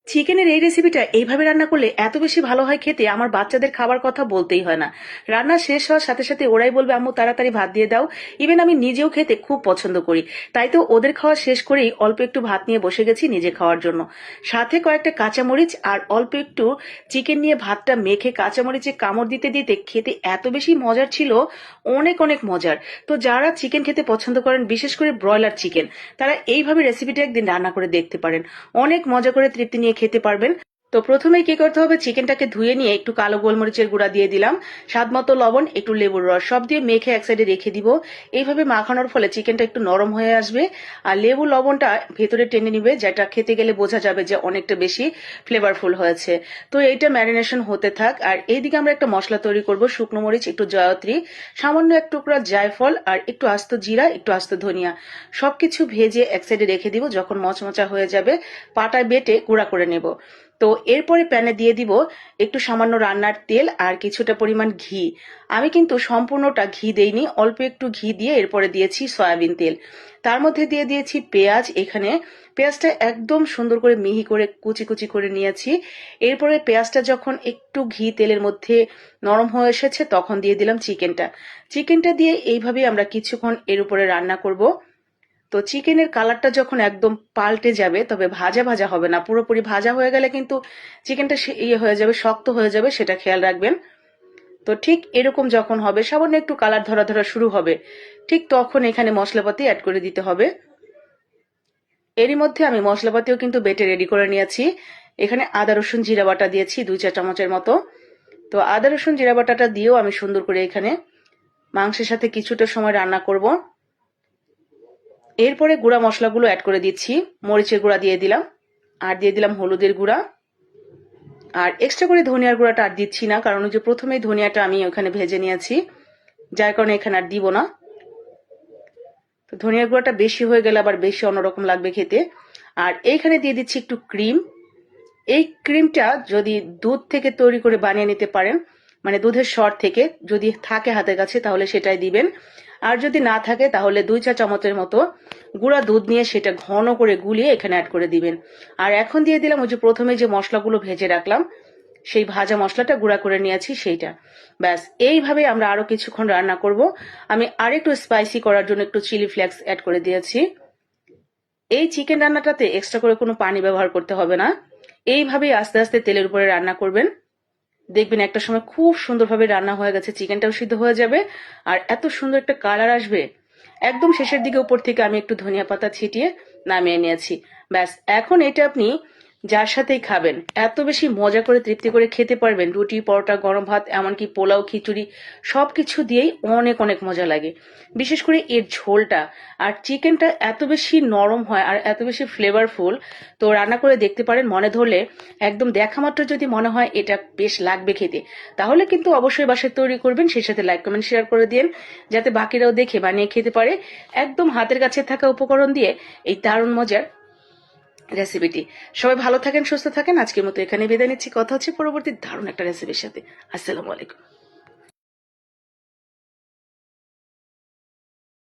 চিকেনের এই রেসিপিটা এইভাবে রান্না করলে এত বেশি ভালো হয় খেতে, আমার বাচ্চাদের খাবার কথা বলতেই হয় না। রান্না শেষ হওয়ার সাথে সাথে ওরাই বলবে আম্মু তাড়াতাড়ি ভাত দিয়ে দাও। ইভেন আমি নিজেও খেতে খুব পছন্দ করি। তাই তো ওদের খাওয়া শেষ করেই অল্প একটু ভাত নিয়ে বসে গেছি নিজে খাওয়ার জন্য। সাথে কয়েকটা কাঁচামরিচ আর অল্প একটু চিকেন নিয়ে ভাতটা মেখে কাঁচামরিচে কামড় দিতে দিতে খেতে এত বেশি মজার ছিল, অনেক অনেক মজার। তো যারা চিকেন খেতে পছন্দ করেন, বিশেষ করে ব্রয়লার চিকেন, তারা এইভাবে রেসিপিটা একদিন রান্না করে দেখতে পারেন। অনেক মজা করে তৃপ্তি নিয়ে খেতে পারবেন। তো প্রথমেই কি করতে হবে, চিকেনটাকে ধুয়ে নিয়ে একটু কালো গোলমরিচের গুঁড়া দিয়ে দিলাম, স্বাদ মতো লবণ, একটু লেবুর রস, সব দিয়ে মেখে এক সাইডে রেখে দিব। এইভাবে মাখানোর ফলে চিকেনটা একটু নরম হয়ে আসবে আর লেবু লবণটা ভেতরে টেনে নিবে, যেটা খেতে গেলে বোঝা যাবে যে অনেকটা বেশি ফ্লেভারফুল হয়েছে। তো এইটা ম্যারিনেশন হতে থাক। আর এইদিকে আমরা একটা মশলা তৈরি করব। শুকনো মরিচ, একটু জয়ত্রী, সামান্য এক টুকরা জায়ফল আর একটু আস্ত জিরা, একটু আস্ত ধনিয়া, সবকিছু ভেজে এক সাইডে রেখে দিব। যখন মচমচা হয়ে যাবে পাটায় বেটে গুঁড়া করে নেব। তো এরপরে প্যানে দিয়ে দিব একটু সামান্য রান্নার তেল আর কিছুটা পরিমাণ ঘি। আমি কিন্তু সম্পূর্ণটা ঘি দেইনি, অল্প একটু ঘি দিয়ে এরপরে দিয়েছি সয়াবিন তেল। তার মধ্যে দিয়ে দিয়েছি পেঁয়াজ। এখানে পেঁয়াজটা একদম সুন্দর করে মিহি করে কুচি কুচি করে নিয়েছি। এরপরে পেঁয়াজটা যখন একটু ঘি তেলের মধ্যে নরম হয়ে এসেছে তখন দিয়ে দিলাম চিকেনটা দিয়ে এইভাবেই আমরা কিছুক্ষণ এর উপরে রান্না করব। তো চিকেনের কালারটা যখন একদম পাল্টে যাবে, তবে ভাজা ভাজা হবে না, পুরোপুরি ভাজা হয়ে গেলে কিন্তু চিকেনটা ইয়ে হয়ে যাবে, শক্ত হয়ে যাবে, সেটা খেয়াল রাখবেন। তো ঠিক এরকম যখন হবে, সামান্য একটু কালার ধরা ধরা শুরু হবে, ঠিক তখন এখানে মশলাপাতি অ্যাড করে দিতে হবে। এরই মধ্যে আমি মশলাপাতিও কিন্তু বেটে রেডি করে নিয়েছি। এখানে আদা রসুন জিরা বাটা দিয়েছি 2 চা চামচের মতো। তো আদা রসুন জিরা বাটাটা দিয়েও আমি সুন্দর করে এখানে মাংসের সাথে কিছুটা সময় রান্না করব। এরপরে গুঁড়া মশলাগুলো অ্যাড করে দিচ্ছি। মরিচের গুঁড়া দিয়ে দিলাম, আর দিয়ে দিলাম হলুদের গুঁড়া, আর এক্সট্রা করে ধনিয়ার গুঁড়াটা আর দিচ্ছি না, কারণ ওই যে প্রথমেই ধনিয়াটা আমি ওখানে ভেজে নিয়েছি, যার কারণে এখানে আর দিব না। তো ধনিয়ার গুঁড়াটা বেশি হয়ে গেলে আবার বেশি অন্যরকম লাগবে খেতে। আর এইখানে দিয়ে দিচ্ছি একটু ক্রিম। এই ক্রিমটা যদি দুধ থেকে তৈরি করে বানিয়ে নিতে পারেন, মানে দুধের সর থেকে যদি থাকে হাতের কাছে তাহলে সেটাই দিবেন। আর যদি না থাকে তাহলে 2 চা চামচের মতো গুঁড়া দুধ নিয়ে সেটা ঘন করে গুলিয়ে এখানে অ্যাড করে দিবেন। আর এখন দিয়ে দিলাম ওই যে প্রথমে যে মশলাগুলো ভেজে রাখলাম, সেই ভাজা মশলাটা গুঁড়া করে নিয়েছি সেইটা। ব্যাস, এইভাবে আমরা আরো কিছুক্ষণ রান্না করব। আমি আরেকটু স্পাইসি করার জন্য একটু চিলি ফ্লেক্স অ্যাড করে দিয়েছি। এই চিকেন রান্নাটাতে এক্সট্রা করে কোনো পানি ব্যবহার করতে হবে না। এইভাবেই আস্তে আস্তে তেলের উপরে রান্না করবেন, দেখবেন একটা সময় খুব সুন্দরভাবে রান্না হয়ে গেছে, চিকেনটাও সিদ্ধ হয়ে যাবে আর এত সুন্দর একটা কালার আসবে। একদম শেষের দিকে উপর থেকে আমি একটু ধনিয়া পাতা ছিটিয়ে নামিয়ে নিয়েছি। ব্যাস, এখন এটা আপনি যার সাথেই খাবেন এত বেশি মজা করে তৃপ্তি করে খেতে পারবেন। রুটি, পরোটা, গরম ভাত, এমনকি পোলাও, খিচুড়ি, সবকিছু দিয়েই অনেক অনেক মজা লাগে। বিশেষ করে এর ঝোলটা আর চিকেনটা এত বেশি নরম হয় আর এত বেশি ফ্লেভারফুল। তো রান্না করে দেখতে পারেন, মনে ধরলে একদম দেখা মাত্র যদি মনে হয় এটা বেশ লাগবে খেতে, তাহলে কিন্তু অবশ্যই বাসায় তৈরি করবেন। সেই সাথে লাইক কমেন্ট শেয়ার করে দিন, যাতে বাকিরাও দেখে বানিয়ে খেতে পারে। একদম হাতের কাছে থাকা উপকরণ দিয়ে এই দারুণ মজার রেসিপিটি। সবাই ভালো থাকেন, সুস্থ থাকেন। আজকের মতো এখানে বিদায় নিচ্ছি। কথা হচ্ছে পরবর্তী দারুণ একটা রেসিপির সাথে। আসসালামু আলাইকুম।